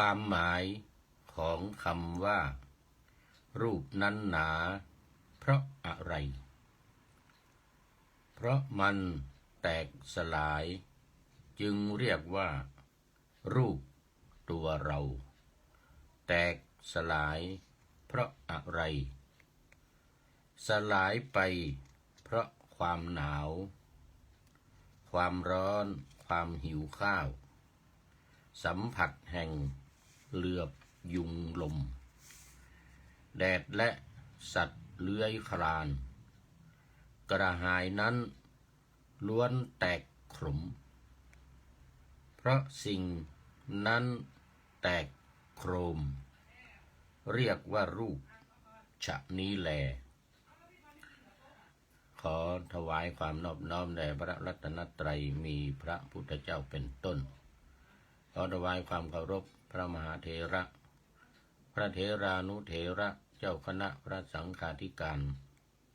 ความหมายของคำว่ารูปนั้นหนาเพราะอะไรเพราะมันแตกสลายจึงเรียกว่ารูปตัวเราแตกสลายเพราะอะไรสลายไปเพราะความหนาวความร้อนความหิวข้าวสัมผัสแห่งเหลือบยุงลมแดดและสัตว์เลื้อยคลานกระหายนั้นล้วนแตกขมเพราะสิ่งนั้นแตกโครมเรียกว่ารูปฉะนี้แลขอถวายความนอบน้อมแด่พระรัตนตรัยมีพระพุทธเจ้าเป็นต้นขอถวายความเคารพพระมหาเถระพระเถรานุเถระเจ้าคณะพระสังฆาธิการ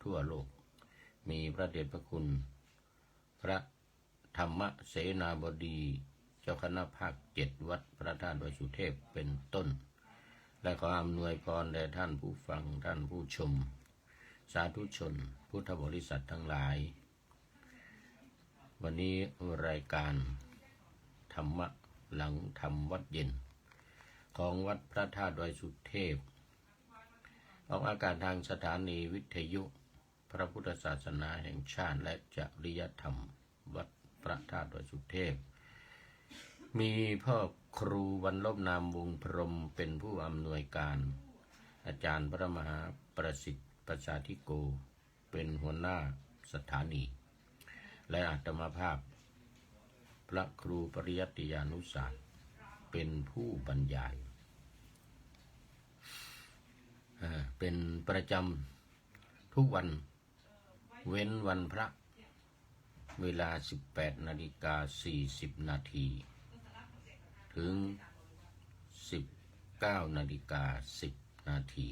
ทั่วโลกมีพระเดชพระคุณพระธรรมเสนาบดีเจ้าคณะภาค7วัดพระธาตุดอยสุเทพเป็นต้นและขออำนวยพรแด่ท่านผู้ฟังท่านผู้ชมสาธุชนพุทธบริษัททั้งหลายวันนี้รายการธรรมะหลังธรรมวัดเย็นของวัดพระธาตุดอยสุเทพออกอากาศทางสถานีวิทยุพระพุทธศาสนาแห่งชาติและจริยธรรมวัดพระธาตุดอยสุเทพมีพ่อครูวันลบนามวงพรหมเป็นผู้อำนวยการอาจารย์พระมหาประสิทธิ์ประชาธิโกเป็นหัวหน้าสถานีและอาตมาภาพพระครูปริยัติยานุศาสตร์เป็นผู้บรรยายเป็นประจำทุกวันเว้นวันพระเวลา 18:40 นาทีถึง 19:10 นาที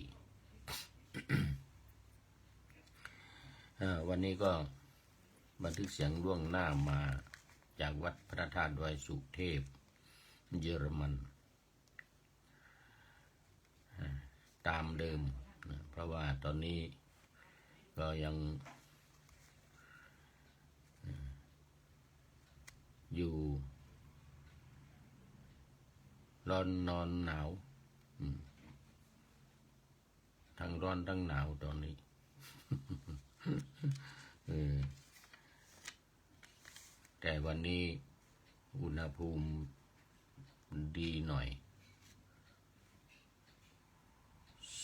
วันนี้ก็บันทึกเสียงล่วงหน้ามาจากวัดพระธาตุดอยสุเทพเยอรมันตามเดิมเพราะว่าตอนนี้ก็ยังอยู่ร้อนนอนหนาวทั้งร้อนทั้งหนาวตอนนี้ แต่วันนี้อุณหภูมิดีหน่อย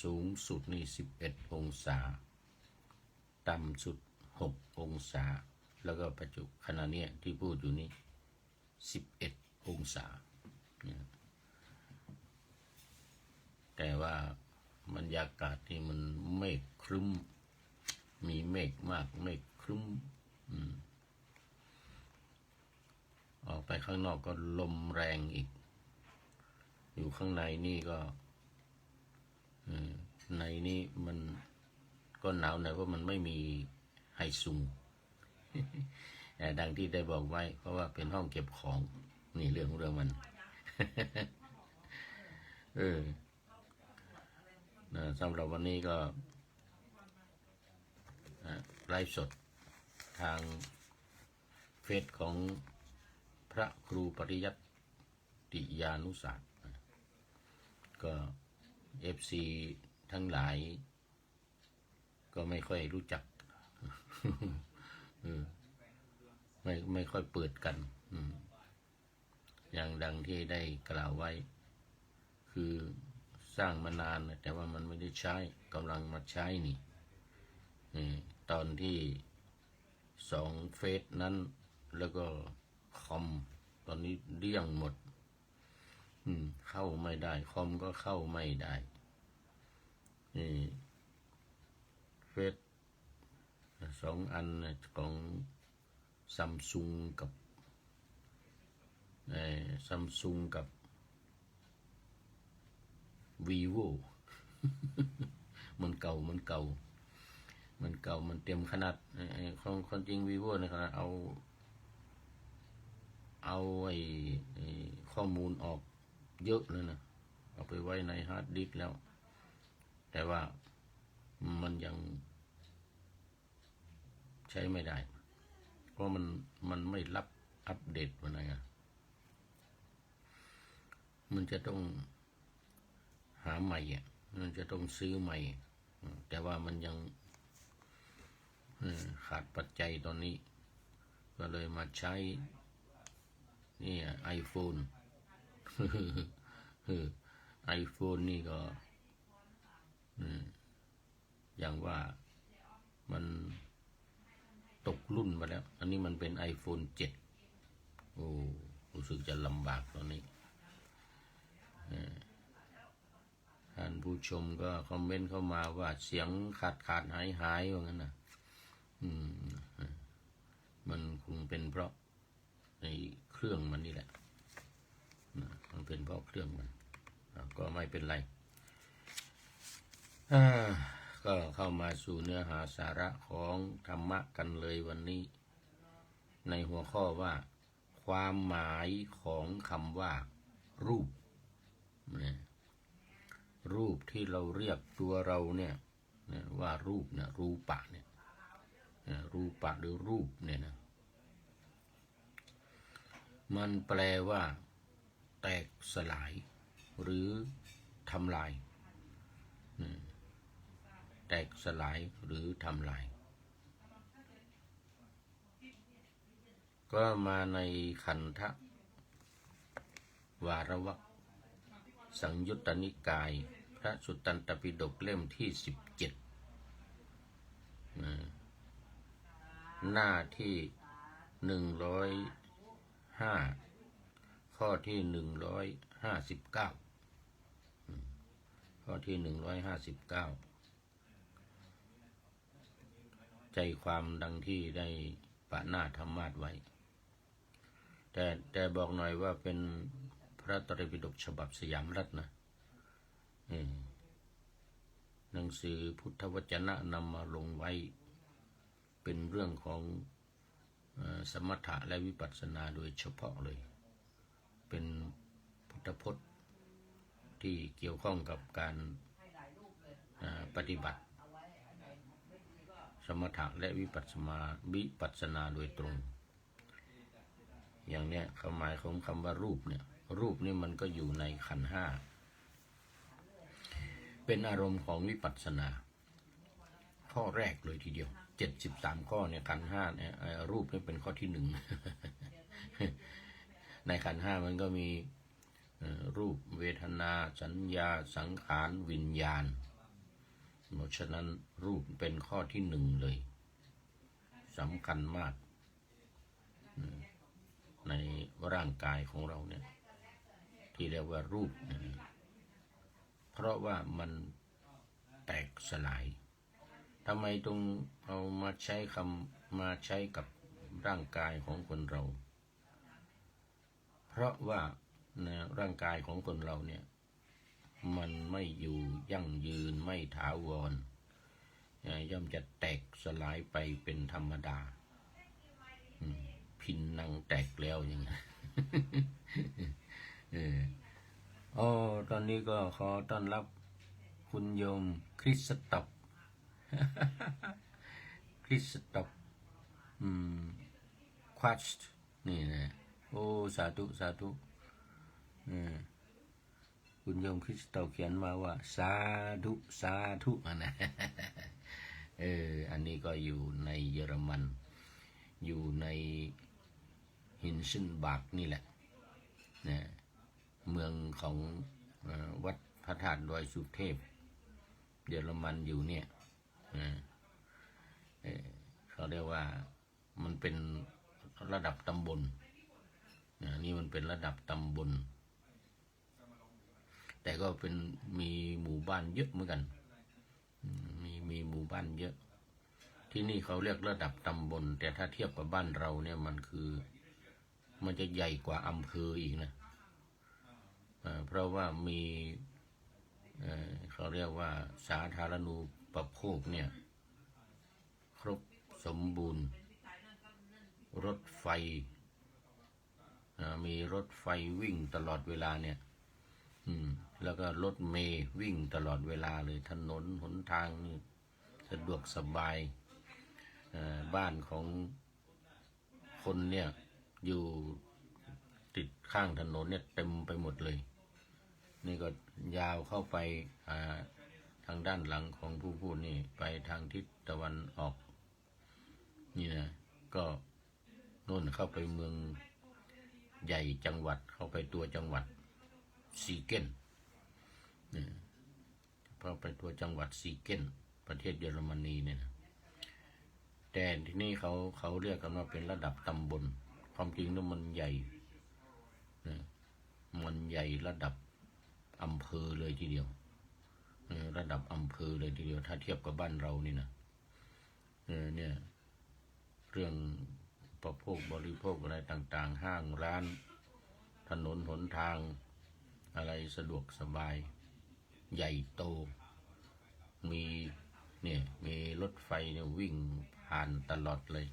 สูงสุดนี่11 องศาต่ำสุด6 องศาแล้วก็ปัจจุบันขณะนี้ที่พูดอยู่นี่11 องศาแต่ว่าบรรยากาศที่มันเมฆครึ้มมีเมฆมากเมฆครึ้มออกไปข้างนอกก็ลมแรงอีกอยู่ข้างในนี่ก็ในนี้มันก็หนาวหน่อยเพราะมันไม่มีไฮซุง แต่ดังที่ได้บอกไว้เพราะว่าเป็นห้องเก็บของนี่เรื่องมัน สำหรับวันนี้ก็ไลฟ์สดทางเฟซของพระครูปริยัติยานุศาสตร์ก็FC ทั้งหลายก็ไม่ค่อยรู้จัก ไม่ค่อยเปิดกันอย่างดังที่ได้กล่าวไว้คือสร้างมานานแต่ว่ามันไม่ได้ใช้กำลังมาใช้นี่ตอนที่2 เฟซนั้นแล้วก็คอมตอนนี้เดี้ยงหมดเข้าไม่ได้คอมก็เข้าไม่ได้เฟซ2 อันของซัมซุงกับvivo มันเก่ามันเต็มขนาดคนจริง vivo นะครับเอาไอ้ข้อมูลออกเยอะเลยนะ เอาไปไว้ในฮาร์ดดิสก์แล้ว แต่ว่ามันยังใช้ไม่ได้ เพราะมันไม่รับอัปเดตมาไงมันจะต้องหาใหม่มันจะต้องซื้อใหม่ แต่ว่ามันยังขาดปัจจัยตอนนี้ ก็เลยมาใช้นี่iPhone iPhone นี่ก็อย่างว่ามันตกรุ่นมาแล้ว อันนี้มันเป็น iPhone 7โอ้รู้สึกจะลำบากตอนนี้ท่านผู้ชมก็คอมเมนต์เข้ามาว่าเสียงขาดหายว่างั้นนะมันคงเป็นเพราะในเครื่องมันนี่แหละมันเป็นเพราะเครื่องมันก็ไม่เป็นไรก็เข้ามาสู่เนื้อหาสาระของธรรมะกันเลยวันนี้ในหัวข้อว่าความหมายของคำว่ารูปรูปที่เราเรียกตัวเราเนี่ยว่ารูปเนี่ยรูปะเนี่ยรูปะหรือรูปเนี่ยนะมันแปลว่าแตกสลายหรือทำลายแตกสลายหรือทำลายก็มาในขันธวารวรรคสังยุตตนิกายพระสุตตันตปิฎกเล่มที่17หน้าที่105ข้อที่159ข้อที่159ใจความดังที่ได้ปะหน้าธรรมาสไว้แต่บอกหน่อยว่าเป็นพระไตรปิฎกฉบับสยามรัฐนะหนังสือพุทธวจนะนำมาลงไว้เป็นเรื่องของสมถะและวิปัสสนาโดยเฉพาะเลยเป็นพุทธพจน์ที่เกี่ยวข้องกับการปฏิบัติสมถะและวิปัสสนาโดยตรงอย่างเนี้ยความหมายของคำว่ารูปเนี่ยรูปนี่มันก็อยู่ในขันธ์ห้าเป็นอารมณ์ของวิปัสสนาข้อแรกเลยทีเดียว73ข้อเนี่ยขันธ์ห้าเนี่ยรูปนี่เป็นข้อที่1ในขันธ์ห้ามันก็มีรูปเวทนาสัญญาสังขารวิญญาณเพราะฉะนั้นรูปเป็นข้อที่1เลยสำคัญมากในร่างกายของเราเนี่ยที่เรียกว่ารูปเพราะว่ามันแตกสลายทำไมต้องเอามาใช้กับร่างกายของคนเราเพราะว่าในร่างกายของคนเราเนี่ยมันไม่อยู่ยั่งยืนไม่ถาวรย่อมจะแตกสลายไปเป็นธรรมดาพินนังแตกแล้วอย่างนี้ตอนนี้ก็ขอต้อนรับคุณโยมคริสตบคริสตบควาชนี่นะโอ้สาธุสาธุคุณโยมคริสตบเขียนมาว่าสาธุสาธุนะอันนี้ก็อยู่ในเยอรมันอยู่ในฮินซึนบากนี่แหละนะเมืองของวัดพระธาตุดอยสุเทพเยอรมันอยู่เนี่ยเขาเรียกว่ามันเป็นระดับตำบลนี่มันเป็นระดับตำบลแต่ก็เป็นมีหมู่บ้านเยอะเหมือนกันมีหมู่บ้านเยอะที่นี่เขาเรียกระดับตำบลแต่ถ้าเทียบกับบ้านเราเนี่ยมันจะใหญ่กว่าอำเภออีกนะเพราะว่ามีเขาเรียกว่าสาธารณูปโภคเนี่ยครบสมบูรณ์รถไฟมีรถไฟวิ่งตลอดเวลาเนี่ย แล้วก็รถเมล์วิ่งตลอดเวลาเลยถนนหนทางนี่สะดวกสบายบ้านของคนเนี่ยอยู่ติดข้างถนนเนี่ยเต็มไปหมดเลยนี่ก็ยาวเข้าไปทางด้านหลังของผู้พูดนี่ไปทางทิศตะวันออกนี่นะก็โน่นเข้าไปเมืองใหญ่จังหวัดเข้าไปตัวจังหวัดซีเกนเข้าไปตัวจังหวัดซีเกนประเทศเยอรมนีเนี่ยนะแต่ที่นี่เขาเรียกกันว่าเป็นระดับตำบลความจริงแล้วมันใหญ่นะมันใหญ่ระดับอำเภอเลยทีเดียวระดับอำเภอเลยทีเดียวถ้าเทียบกับบ้านเรานี่นะเนี่ยเรื่องประโภคบริโภคอะไรต่างๆห้างร้านถนนหนทางอะไรสะดวกสบายใหญ่โตมีรถไฟเนี่ยวิ่งผ่านตลอดเลย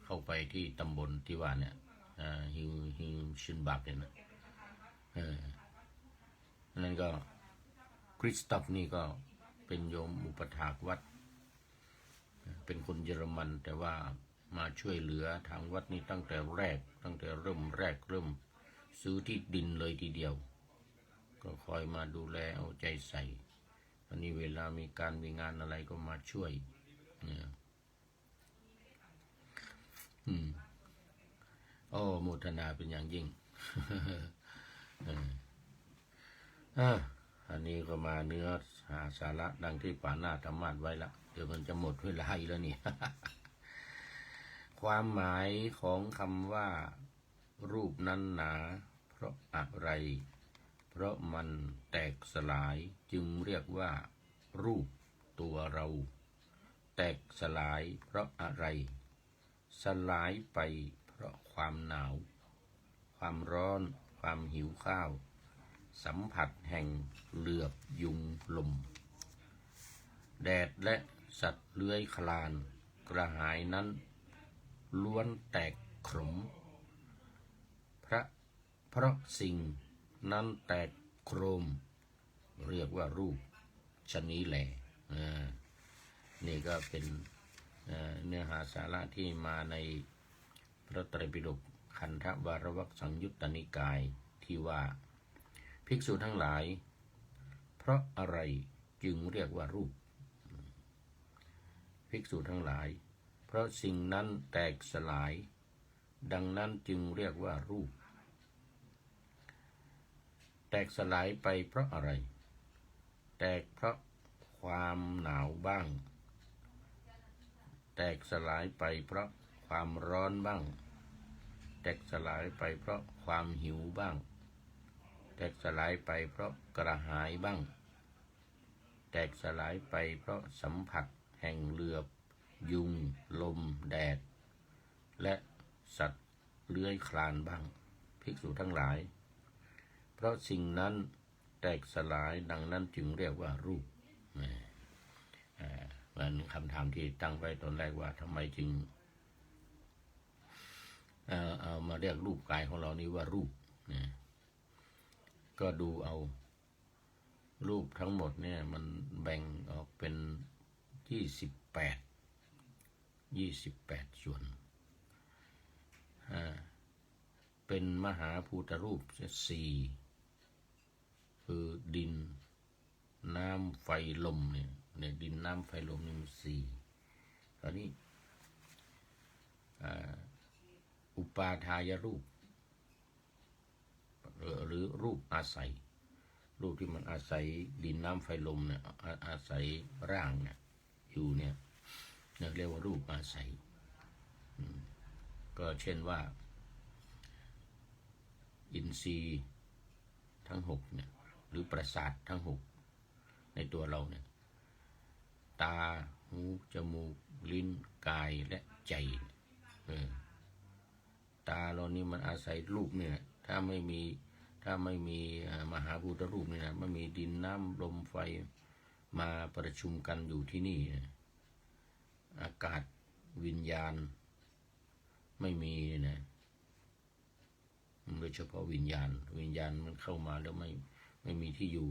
เข้าไปที่ตำบลที่ว่าเนี่ยฮิวชินบักเนี่ยนะนั่นก็คริสตอฟนี่ก็เป็นโยมอุปถากวัดเป็นคนเยอรมันแต่ว่ามาช่วยเหลือทางวัดนี่ตั้งแต่เริ่มซื้อที่ดินเลยทีเดียวก็คอยมาดูแลเอาใจใส่ตอนนี้เวลามีงานอะไรก็มาช่วยโมทนาเป็นอย่างยิ่ง อันนี้ก็มาเนื้อหาสาระดังที่ป่าหน้าธรรมาสไว้ละเดี๋ยวมันจะหมดเวลาอีกแล้วนี่ ความหมายของคำว่ารูปนั้นหนาเพราะอะไรเพราะมันแตกสลายจึงเรียกว่ารูปตัวเราแตกสลายเพราะอะไรสลายไปเพราะความหนาวความร้อนความหิวข้าวสัมผัสแห่งเหลือบยุงลมแดดและสัตว์เลื้อยคลานกระหายนั้นล้วนแตกขมเพราะสิ่งนั้นแตกโครมเรียกว่ารูปชนี้แหละนี่ก็เป็นเนื้อหาสาระที่มาในพระไตรปิฎกขันธวารวรรคสังยุตตนิกายที่ว่าภิกษุทั้งหลายเพราะอะไรจึงเรียกว่ารูปภิกษุทั้งหลายเพราะสิ่งนั้นแตกสลายดังนั้นจึงเรียกว่ารูปแตกสลายไปเพราะอะไรแตกเพราะความหนาวบ้างแตกสลายไปเพราะความร้อนบ้างแตกสลายไปเพราะความหิวบ้างแตกสลายไปเพราะกระหายบ้างแตกสลายไปเพราะสัมผัสแห่งเหลือบยุงลมแดดและสัตว์เลื้อยคลานบ้างภิกษุทั้งหลายเพราะสิ่งนั้นแตกสลายดังนั้นจึงเรียกว่ารูปมันคำถามที่ตั้งไว้ตอนแรกว่าทำไมจึงเอามาเรียกรูปกายของเรานี้ว่ารูปก็ดูเอารูปทั้งหมดเนี่ยมันแบ่งออกเป็น28ส่วนเป็นมหาภูตรูป4คือดินน้ำไฟลมเนี่ยดินน้ำไฟลมนี่มัน4คราวนี้อุปาทายรูปหรือรูปอาศัยรูปที่มันอาศัยดินน้ำไฟลมเนี่ยอาศัยร่างเนี่ยอยู่เนี่ยเรียกว่ารูปอาศัยก็เช่นว่าอินทรีย์ทั้ง6เนี่ยหรือประสาททั้ง6ในตัวเราเนี่ยตาหูจมูกลิ้นกายและใจตาเรานี่มันอาศัยรูปเนี่ยถ้าไม่มีมหาภูตรูปเนี่ยนะไม่มีดินน้ำลมไฟมาประชุมกันอยู่ที่นี่อากาศวิญญาณไม่มีนะโดยเฉพาะวิญญาณมันเข้ามาแล้ว ไม่มีที่อยู่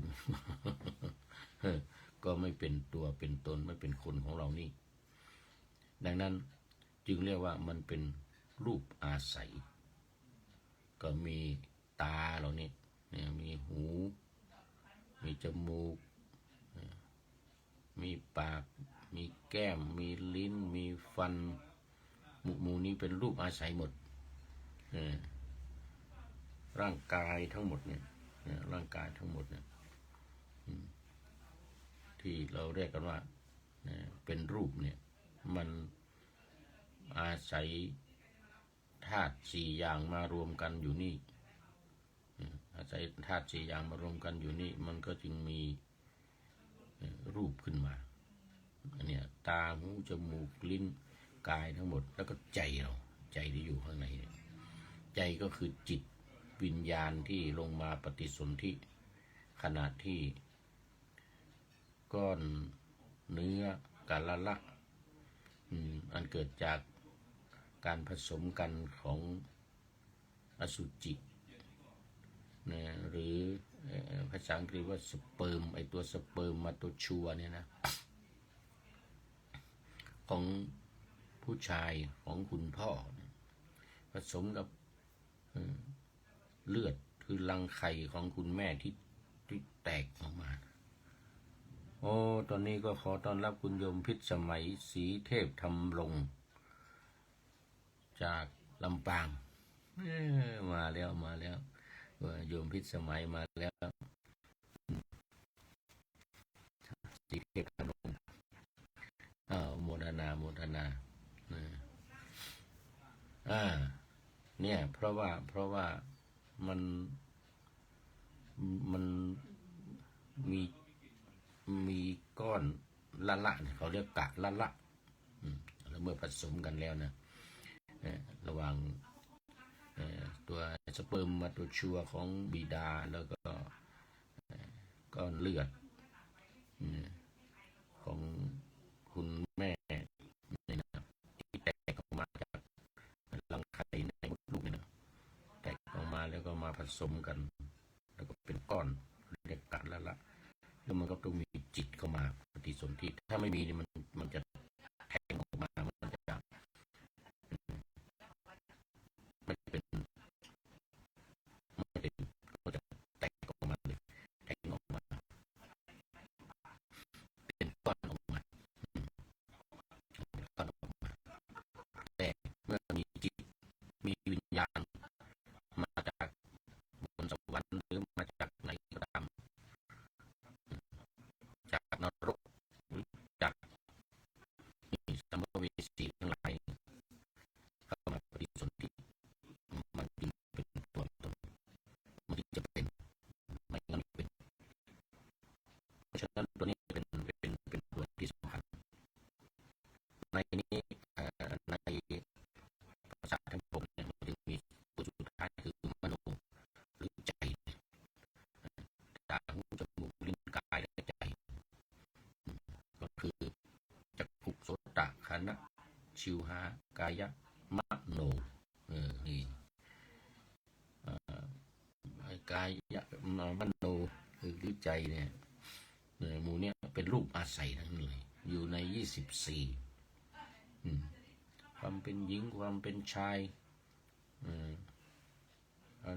ก็ไม่เป็นตัวเป็นตนไม่เป็นคนของเรานี่ดังนั้นจึงเรียกว่ามันเป็นรูปอาศัยก็มีตาเรานี่มีหูมีจมูกมีปากมีแก้มมีลิ้นมีฟันหมู่นี้เป็นรูปอาศัยหมดร่างกายทั้งหมดเนี่ยร่างกายทั้งหมดเนี่ยที่เราเรียกกันว่าเป็นรูปเนี่ยมันอาศัยธาตุสี่อย่างมารวมกันอยู่นี่อาศัยธาตุสี่อย่างมารวมกันอยู่นี่มันก็จึงมีรูปขึ้นมาเนี่ยตาหูจมูกลิ้นกายทั้งหมดแล้วก็ใจเราใจที่อยู่ข้างในใจก็คือจิตวิญญาณที่ลงมาปฏิสนธิขณะที่ก้อนเนื้อกาละละอันเกิดจากการผสมกันของอสุจินะหรือภาษาอังกฤษว่าสเปิร์มไอตัวสเปิร์มมาตัวชัวเนี่ยนะของผู้ชายของคุณพ่อผสมกับเลือดคือรังไข่ของคุณแม่ที่แตกออกมาโอ้ตอนนี้ก็ขอต้อนรับคุณโยมพิษสมัยศรีเทพธรรมรงค์จากลำปางมาแล้วโยมพิษสมัยมาแล้วศรีเทพธรรมรงค์โมทนาเนี่ยเพราะว่ามันมีก้อนละเขาเรียกกะละแล้วเมื่อผสมกันแล้วนะระหว่างตัวสเปิร์มมาตัวชัวของบิดาแล้วก็ก้อนเลือดของคุณแม่นี่นะที่แตกออกมาจากรังไข่ในมดลูกนี่นะแตกออกมาแล้วก็มาผสมกันแล้วก็เป็นก้อนเรียกกะละแล้วมันก็ต้องมีจิตเข้ามาปฏิสนธิถ้าไม่มีนี่มันจะแทงออกมามันจะไม่เป็นก็จะแตกออกมาเลยแทงออกมาเป็นก้อนออกมาแต่เมื่อมีจิตมีวิญญาณมาจากบนสวรรค์หรือมาจากไหนก็ตามจากนรกหรือจากสัมภเวสีทั้งหลายเข้ามาปฏิสนธิมันจึงเป็นตัวตนมันจึงจะเป็นไม่งั้นไม่เป็นเพราะฉะนั้นตัวนี้เป็นตัวที่สำคัญในนี้ในภาษาทั้งหมดเนี่ยมันจึงมีตัวสุดท้ายคือมโนหรือใจตาหูจมูกลิ้นกายและใจก็คือจักขุโสตคานะชิวหากายะมโนนี่กายะมโนหรือใจเนี่ยหมู่เนี่ยเป็นรูปอาศัยทั้งนั้นเลยอยู่ใน24ความเป็นหญิงความเป็นชาย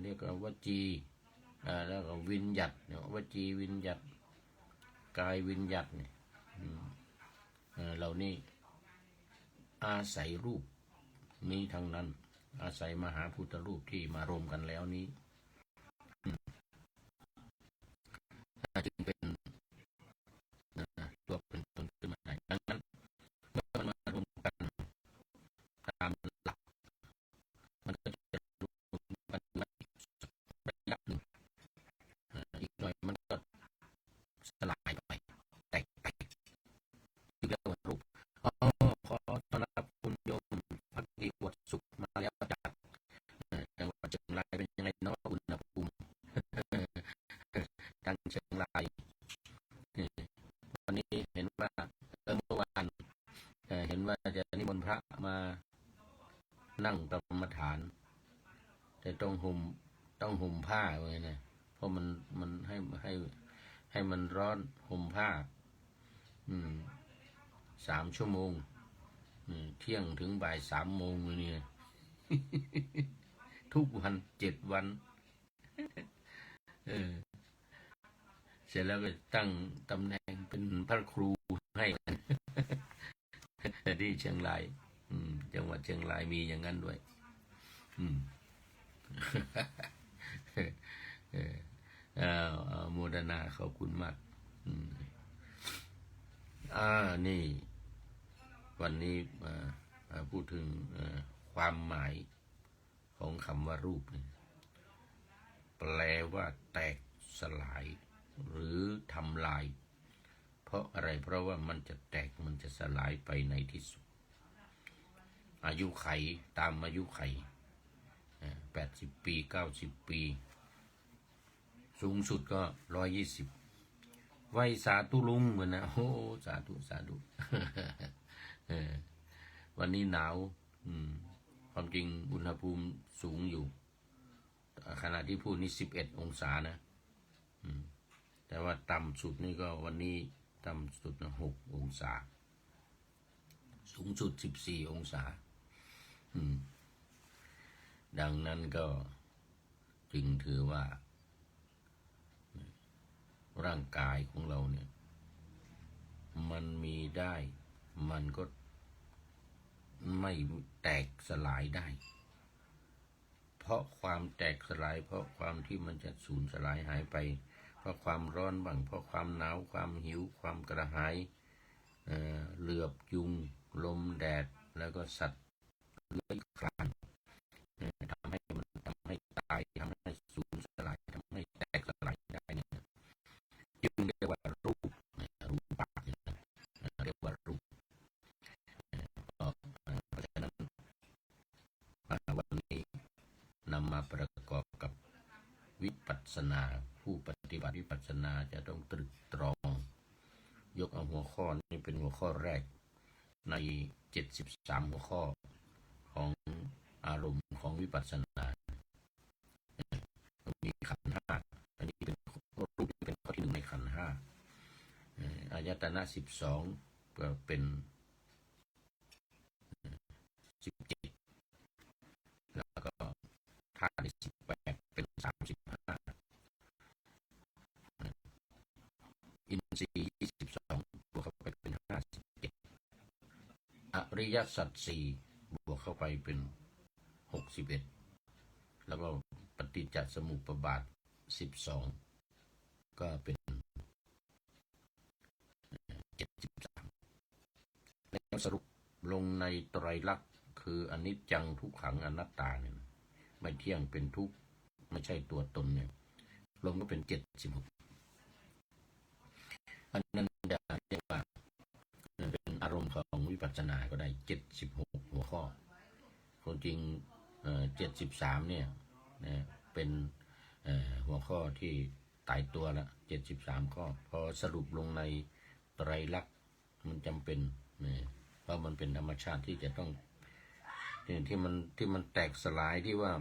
เรียกว่าวจีแล้วก็วิญญัตวจีวิญญัตกายวิญญัตเนี่ยเหล่านี้อาศัยรูปนี้ทั้งนั้นอาศัยมหาพุทธรูปที่มารวมกันแล้วนี้จึงเป็นตัวเป็นตนขึ้นมาได้ดังนั้นเมื่อมันมารวมกันตามหลักมันก็จะรวมกันมาระยะหนึ่งอีกหน่อยมันก็สลายไปแตกไปที่เรียกว่ารูปขอต้อนรับคุณโยมพักดีอวดสุขมาแล้วจากจังหวัดเชียงรายเป็นยังไงเนาะอุณหภูมิทางเชียงรายวันนี้เห็นว่าเมื่อวานเห็นว่าจะนิมนต์พระมานั่งกรรมฐานแต่ต้องห่มผ้าไว้นะ เพราะมันให้มันร้อนห่มผ้า3 ชั่วโมงเที่ยงถึงบ่าย3 โมงเนี่ย ทุกวัน7 วันเสร็จแล้วก็ตั้งตำแหน่งเป็นพระครูให้ที่เชียงรายจังหวัดเชียงรายมีอย่างนั้นด้วยโมทนาขอบคุณมากนี่วันนี้พูดถึงความหมายของคำว่ารูปแปลว่าแตกสลายหรือทำลายเพราะอะไรเพราะว่ามันจะแตกมันจะสลายไปในที่สุดอายุไขตามอายุไข80 ปี90 ปีสูงสุดก็120ไหวสาธุลุงเหมือนนะโอ้สาธุสาธุวันนี้หนาวความจริงอุณหภูมิสูงอยู่ขณะที่พูดนี่11 องศานะแต่ว่าต่ำสุดนี่ก็วันนี้ต่ำสุด6 องศาสูงสุด14 องศาดังนั้นก็จึงถือว่าร่างกายของเราเนี่ยมันมีได้มันก็ไม่แตกสลายได้เพราะความแตกสลายเพราะความที่มันจะสูญสลายหายไปเพราะความร้อนบ้างเพราะความหนาวความหิวความกระหายเหลือบยุงลมแดดแล้วก็สัตว์เลื้อยคลานทำให้ตายทำให้สูญสลายทำให้แตกสลายได้เนี่ยจึงเรียกว่ารูปปากเรียกว่ารูปเพราะฉะนั้นวันนี้นำมาประกอบกับวิปัสสนาผู้ปฏิบัติวิปัสสนาจะต้องตรึกตรองยกเอาหัวข้อนี้เป็นหัวข้อแรกใน73 หัวข้อของอารมณ์ของวิปัสสนามีขันธ์5อันนี้เป็นรูปเป็นข้อที่1ในขันธ์5อายตนะ12ก็เป็น17แล้วก็ธาตุ18เป็น35อินทรีย์22บวกเข้าไปเป็น57อริยสัจ4บวกเข้าไปเป็น61แล้วก็ปฏิจจสมุปบาท12ก็เป็น73แล้วสรุปลงในไตรลักษณ์คืออนิจจังทุกขังอนัตตาเนี่ยไม่เที่ยงเป็นทุกข์ไม่ใช่ตัวตนเนี่ยลงก็เป็น76อันนั้นจะเรียกว่าเป็นอารมณ์ของวิปัสสนาก็ได้76หัวข้อความจริง73เนี่ยเป็นหัวข้อที่ตายตัวละ73ข้อพอสรุปลงในไตรลักษณ์มันจำเป็นเพราะมันเป็นธรรมชาติที่จะต้องที่มันแตกสลายที่ว่า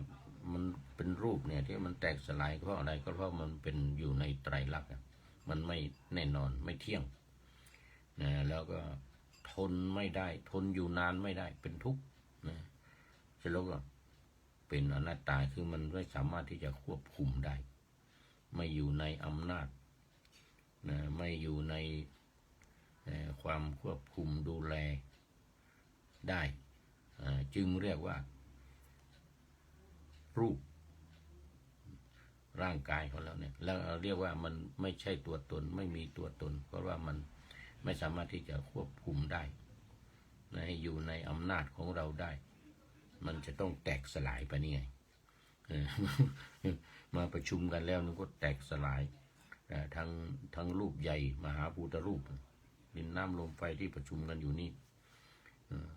มันเป็นรูปเนี่ยที่มันแตกสลายเพราะอะไรก็เพราะมันเป็นอยู่ในไตรลักษณ์มันไม่แน่นอนไม่เที่ยงแล้วก็ทนไม่ได้ทนอยู่นานไม่ได้เป็นทุกข์เสร็จแล้วก็เป็นอนัตตาคือมันไม่สามารถที่จะควบคุมได้ไม่อยู่ในอำนาจไม่อยู่ในความควบคุมดูแลได้จึงเรียกว่ารูปร่างกายของเราเนี่ยแล้วเรียกว่ามันไม่ใช่ตัวตนไม่มีตัวตนเพราะว่ามันไม่สามารถที่จะควบคุมได้ให้อยู่ในอำนาจของเราได้มันจะต้องแตกสลายไปนี่ไงมาประชุมกันแล้วนึกว่าแตกสลายทั้งรูปใหญ่มหาภูตรูปดินน้ำลมไฟที่ประชุมกันอยู่นี่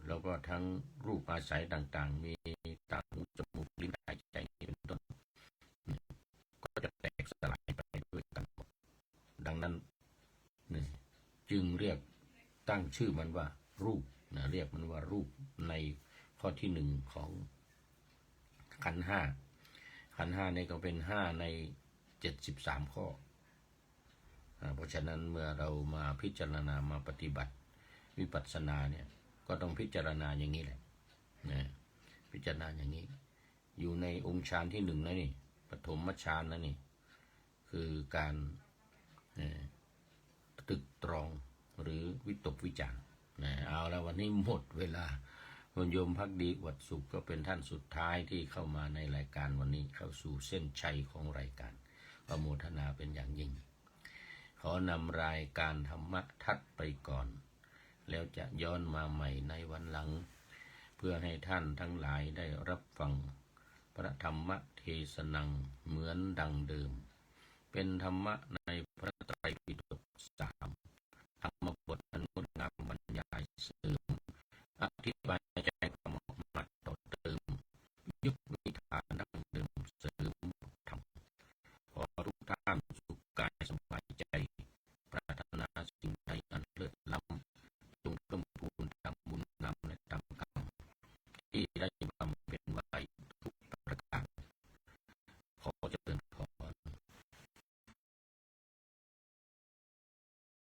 แล้วก็ทั้งรูปอาศัยต่างๆมีตาหูจมูกลิ้นกายใจเป็นต้นก็จะแตกสลายไปด้วยกันหมดดังนั้นจึงเรียกตั้งชื่อมันว่ารูปเรียกมันว่ารูปในข้อที่1ของขันธ์5ขันธ์5นี่ก็เป็น5ใน 73 ข้อเพราะฉะนั้นเมื่อเรามาพิจารณามาปฏิบัติวิปัสสนาเนี่ยก็ต้องพิจารณาอย่างนี้แหละนะพิจารณาอย่างนี้อยู่ในองค์ฌานที่ 1นะนี่ปฐมฌานนะนี่คือการตรึกตรองหรือวิตกวิจารณ์เอาแล้ววันนี้หมดเวลาคุณโยมภักดีอวดสุขก็เป็นท่านสุดท้ายที่เข้ามาในรายการวันนี้เข้าสู่เส้นชัยของรายการอนุโมทนาเป็นอย่างยิ่งขอนำรายการธรรมะทัดไปก่อนแล้วจะย้อนมาใหม่ในวันหลังเพื่อให้ท่านทั้งหลายได้รับฟังพระธรรมเทศนังเหมือนดังเดิมเป็นธรรมะในพระไตรปิฎก3ธรรมบทอันงดงามบรรยายเสริมอธิบายแจงคำออกมาต่อเติมยุคนิทานดังเดิมเสริมธรรมขอทุกท่านสุขกายสบายใจ